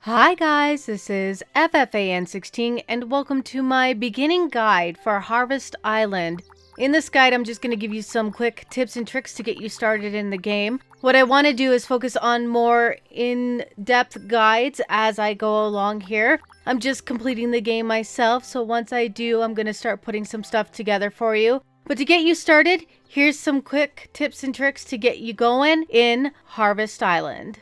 Hi guys, this is FFAN 16 and welcome to my beginning guide for Harvest Island. In this guide, I'm just going to give you some quick tips and tricks to get you started in the game. What I want to do is focus on more in-depth guides as I go along here. I'm just completing the game myself, so once I do, I'm going to start putting some stuff together for you. But to get you started, here's some quick tips and tricks to get you going in Harvest Island.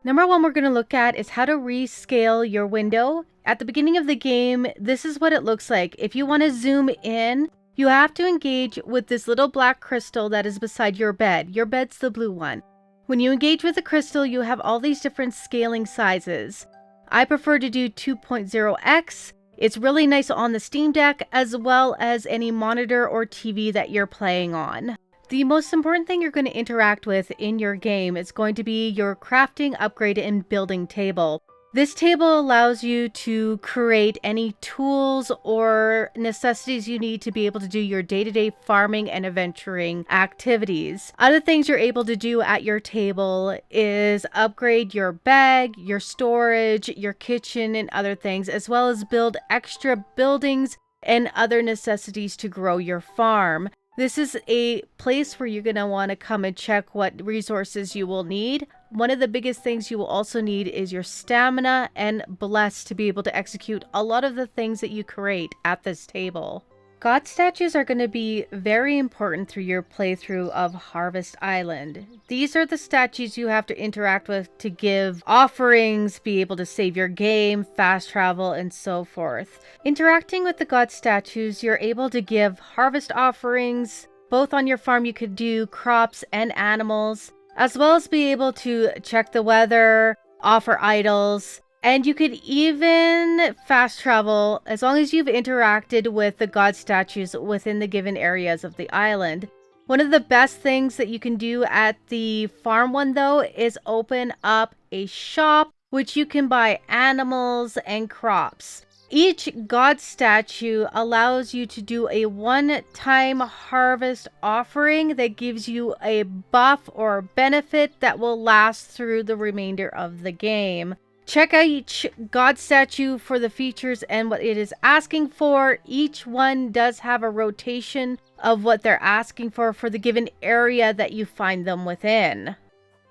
Number one we're going to look at is how to rescale your window. At the beginning of the game, this is what it looks like. If you want to zoom in, you have to engage with this little black crystal that is beside your bed. Your bed's the blue one. When you engage with the crystal, you have all these different scaling sizes. I prefer to do 2.0x. It's really nice on the Steam Deck as well as any monitor or TV that you're playing on. The most important thing you're going to interact with in your game is going to be your crafting, upgrade, and building table. This table allows you to create any tools or necessities you need to be able to do your day-to-day farming and adventuring activities. Other things you're able to do at your table is upgrade your bag, your storage, your kitchen, and other things, as well as build extra buildings and other necessities to grow your farm. This is a place where you're going to want to come and check what resources you will need. One of the biggest things you will also need is your stamina and bless to be able to execute a lot of the things that you create at this table. God statues are going to be very important through your playthrough of Harvest Island. These are the statues you have to interact with to give offerings, be able to save your game, fast travel, and so forth. Interacting with the God statues, you're able to give harvest offerings. Both on your farm you could do crops and animals, as well as be able to check the weather, offer idols. And you could even fast travel as long as you've interacted with the god statues within the given areas of the island. One of the best things that you can do at the farm one though is open up a shop which you can buy animals and crops. Each god statue allows you to do a one-time harvest offering that gives you a buff or benefit that will last through the remainder of the game. Check out each god statue for the features and what it is asking for. Each one does have a rotation of what they're asking for the given area that you find them within.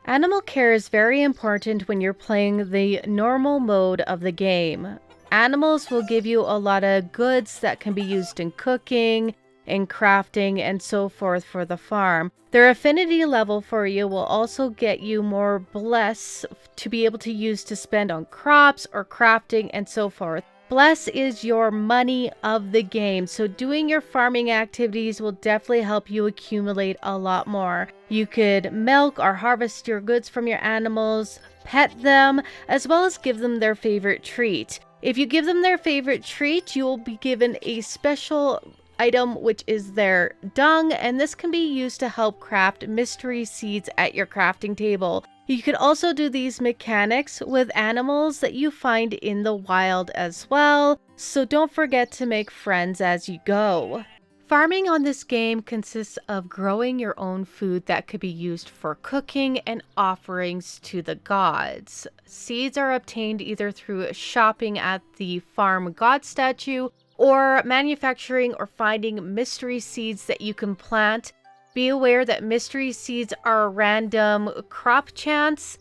Animal care is very important when you're playing the normal mode of the game. Animals will give you a lot of goods that can be used in cooking, in crafting, and so forth for the farm. Their affinity level for you will also get you more bless to be able to use to spend on crops or crafting and so forth. Bless is your money of the game, so doing your farming activities will definitely help you accumulate a lot more. You could milk or harvest your goods from your animals, pet them, as well as give them their favorite treat. If you give them their favorite treat, you will be given a special item which is their dung, and this can be used to help craft mystery seeds at your crafting table. You can also do these mechanics with animals that you find in the wild as well, so don't forget to make friends as you go. Farming on this game consists of growing your own food that could be used for cooking and offerings to the gods. Seeds are obtained either through shopping at the farm god statue or manufacturing or finding mystery seeds that you can plant. Be aware that mystery seeds are a random crop chance,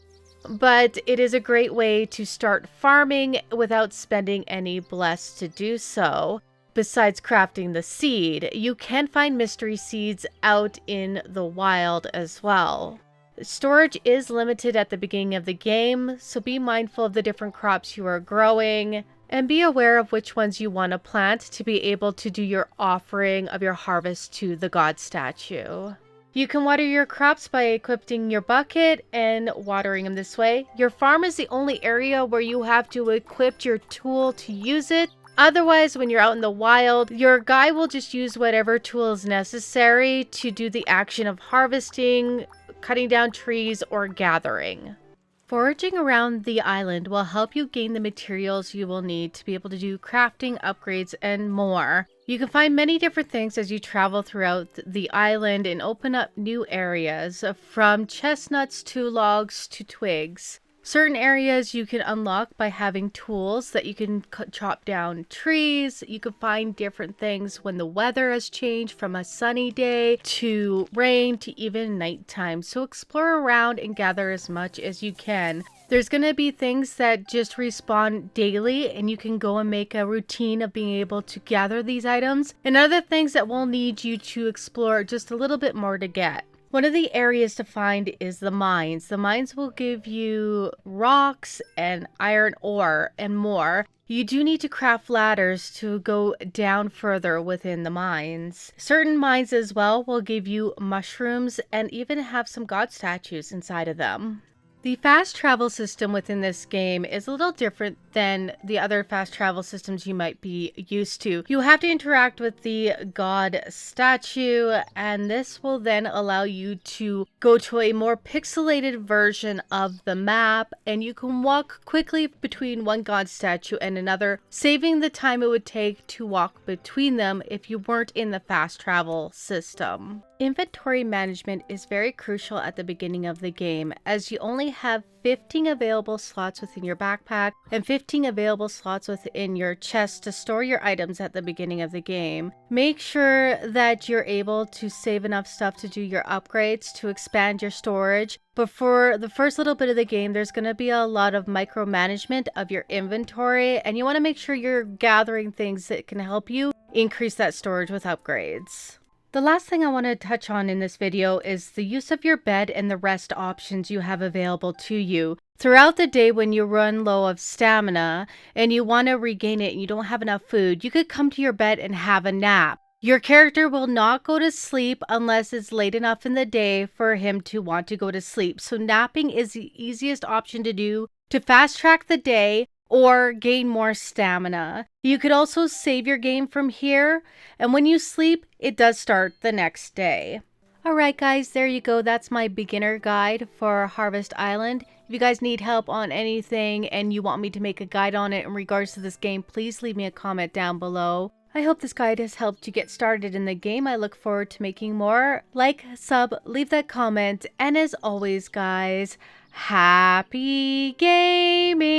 but it is a great way to start farming without spending any bless to do so. Besides crafting the seed, you can find mystery seeds out in the wild as well. Storage is limited at the beginning of the game, so be mindful of the different crops you are growing and be aware of which ones you want to plant to be able to do your offering of your harvest to the god statue. You can water your crops by equipping your bucket and watering them this way. Your farm is the only area where you have to equip your tool to use it. Otherwise, when you're out in the wild, your guy will just use whatever tool is necessary to do the action of harvesting, cutting down trees, or gathering. Foraging around the island will help you gain the materials you will need to be able to do crafting, upgrades, and more. You can find many different things as you travel throughout the island and open up new areas, from chestnuts to logs to twigs. Certain areas you can unlock by having tools that you can chop down trees. You can find different things when the weather has changed from a sunny day to rain to even nighttime. So explore around and gather as much as you can. There's going to be things that just respawn daily, and you can go and make a routine of being able to gather these items, and other things that will need you to explore just a little bit more to get. One of the areas to find is the mines. The mines will give you rocks and iron ore and more. You do need to craft ladders to go down further within the mines. Certain mines as well will give you mushrooms and even have some god statues inside of them. The fast travel system within this game is a little different than the other fast travel systems you might be used to. You have to interact with the god statue, and this will then allow you to go to a more pixelated version of the map, and you can walk quickly between one god statue and another, saving the time it would take to walk between them if you weren't in the fast travel system. Inventory management is very crucial at the beginning of the game, as you only have 15 available slots within your backpack and 15 available slots within your chest to store your items at the beginning of the game. Make sure that you're able to save enough stuff to do your upgrades to expand your storage. But for the first little bit of the game, there's going to be a lot of micromanagement of your inventory, and you want to make sure you're gathering things that can help you increase that storage with upgrades. The last thing I want to touch on in this video is the use of your bed and the rest options you have available to you. Throughout the day when you run low of stamina and you want to regain it and you don't have enough food, you could come to your bed and have a nap. Your character will not go to sleep unless it's late enough in the day for him to want to go to sleep. So napping is the easiest option to do to fast track the day or gain more stamina. You could also save your game from here, and when you sleep, it does start the next day. Alright guys, there you go. That's my beginner guide for Harvest Island. If you guys need help on anything and you want me to make a guide on it in regards to this game, please leave me a comment down below. I hope this guide has helped you get started in the game. I look forward to making more. Like, sub, leave that comment, and as always guys, happy gaming!